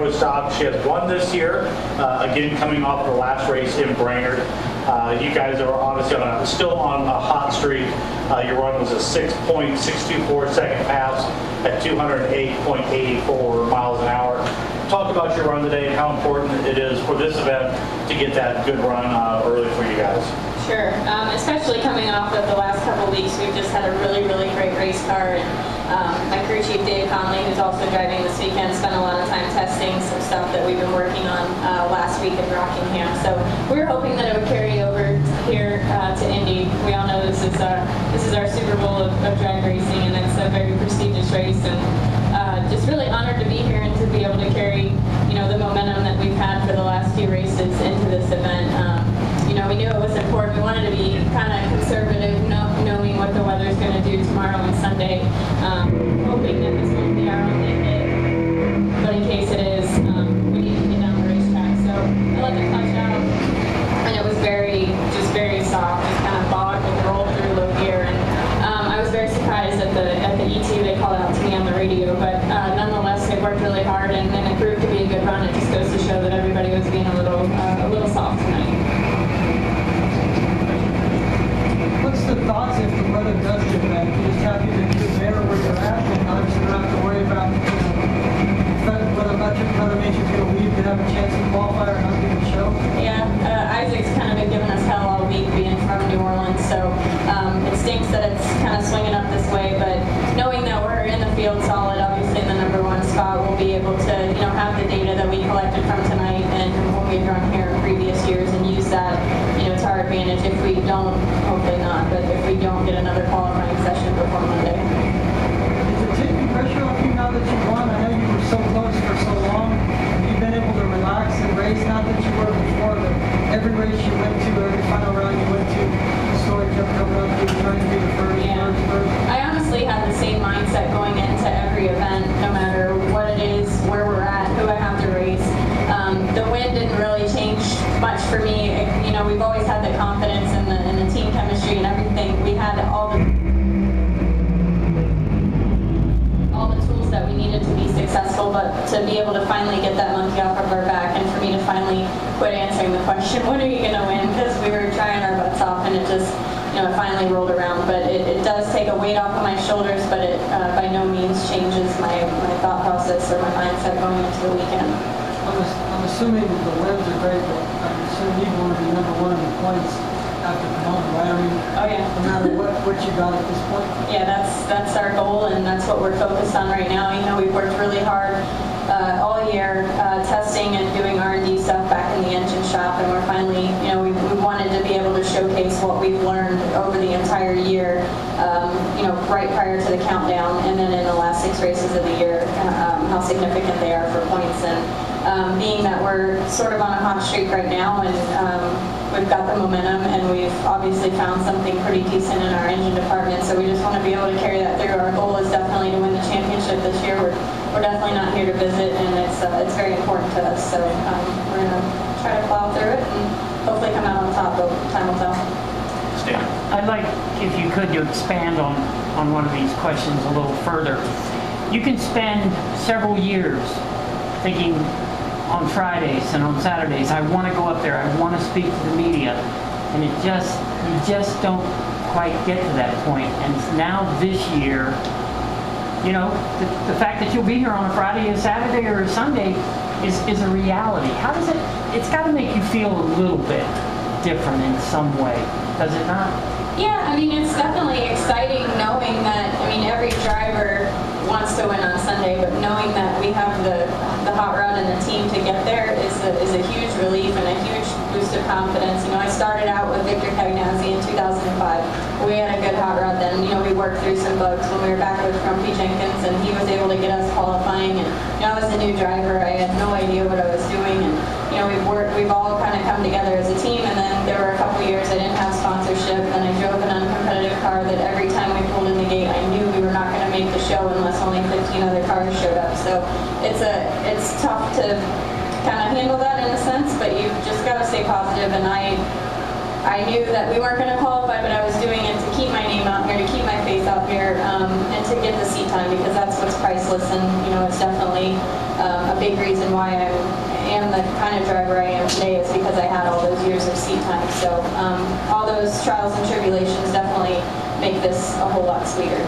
pro stock. She has won this year, again coming off the last race in Brainerd. You guys are obviously still on a hot streak. Your run was a 6.624 second pass at 208.84 miles an hour. Talk about your run today and how important it is for this event to get that good run early for you guys. Sure, especially coming off of the last couple weeks, we've just had a really, really great race car. And my crew chief, Dave Conley, who's also driving this weekend, spent a lot of time testing some stuff that we've been working on last week in Rockingham. So we were hoping that it would carry over here to Indy. We all know this is our Super Bowl of drag racing, and it's a very prestigious race. And just really honored to be here and to be able to carry, the momentum that we've had for the last few races into this event. We knew it was important. We wanted to be kind of conservative, knowing what the weather's going to do tomorrow and Sunday, hoping that this won't be our only hit. But in case it is, we need to get down the racetrack. So I let the clutch out, and it was very soft, just kind of bogged and rolled through low gear. And I was very surprised at the ET. They called out to me on the radio, but nonetheless, they worked really hard, and it proved to be a good run. It just goes to show that everybody was being a little soft tonight. What's the thoughts if the weather does get bad? You're just happy that you're there where you're at, and obviously you don't have to worry about whether Mother Nature's going to leave to have a chance to qualify or not get a show? Yeah, Isaac's kind of been giving us hell all week being from New Orleans, so it stinks that it's kind of swinging up this way, but knowing that we're in the field solid, obviously in the number one spot, we'll be able to have the data that we collected from tonight and what we've run here in previous years and use that to our advantage if we don't, hopefully not, but if we don't get another qualifying session before Monday. Is it taking pressure off you now that you won? I know you were so close for so long. Have you been able to relax and race? Not that you were before, but every race you went to, every final round you went to, the story kept coming up, you were trying to be the first. I honestly had the same mindset going into every event, no matter what it is, where we're at, who I have to race. The wind didn't really change much for me. We've always had the confidence in the team chemistry and everything. We had all the tools that we needed to be successful, but to be able to finally get that monkey off of our back and for me to finally quit answering the question, when are you going to win? Because we were trying our butts off, and it just, it finally rolled around. But it does take a weight off of my shoulders, but it by no means changes my thought process or my mindset going into the weekend. I'm assuming the wins are great, but I'm assuming you want to be number one in the points after Pomona, right? I mean, oh yeah. No matter what you got at this point. Yeah, that's our goal, and that's what we're focused on right now. We've worked really hard all year testing and doing R&D stuff back in the engine shop, and we're finally, we wanted to be able to showcase what we've learned over the entire year, right prior to the countdown, and then in the last 6 races of the year, how significant they are for points. And being that we're sort of on a hot streak right now, and we've got the momentum, and we've obviously found something pretty decent in our engine department, so we just want to be able to carry that through. Our goal is definitely to win the championship this year. We're definitely not here to visit, and it's very important to us, so we're going to try to plow through it and hopefully come out on top, but time will tell. Stan. I'd like, if you could, to expand on one of these questions a little further. You can spend several years thinking on Fridays and on Saturdays, I want to go up there, I want to speak to the media, and you just don't quite get to that point. And now this year, the fact that you'll be here on a Friday, a Saturday, or a Sunday is a reality. How does it's got to make you feel a little bit different in some way, does it not? Yeah, it's definitely exciting knowing that, every driver wants to win on Sunday, but knowing that we have the hot rod and the team to get there is a huge relief and a huge boost of confidence. I started out with Victor Cagnazzi in 2005. We had a good hot rod then. We worked through some bugs when we were back with Grumpy Jenkins, and he was able to get us qualifying. And I was a new driver. I had no idea what I was doing, and we've all kind of come together as a team. And then there were a couple years I didn't have sponsorship, and I drove an uncompetitive car that every time we pulled in the gate, I knew we were not going to make the show unless only 15 other cars showed up. So it's tough to kind of handle that in a sense, but you've just got to stay positive. And I knew that we weren't going to qualify, but I was doing it to keep my name out here, to keep my face out here, and to get the seat time, because that's what's priceless, and it's definitely a big reason why I am the kind of driver I am today is because I had all those years of seat time. So all those trials and tribulations definitely make this a whole lot sweeter.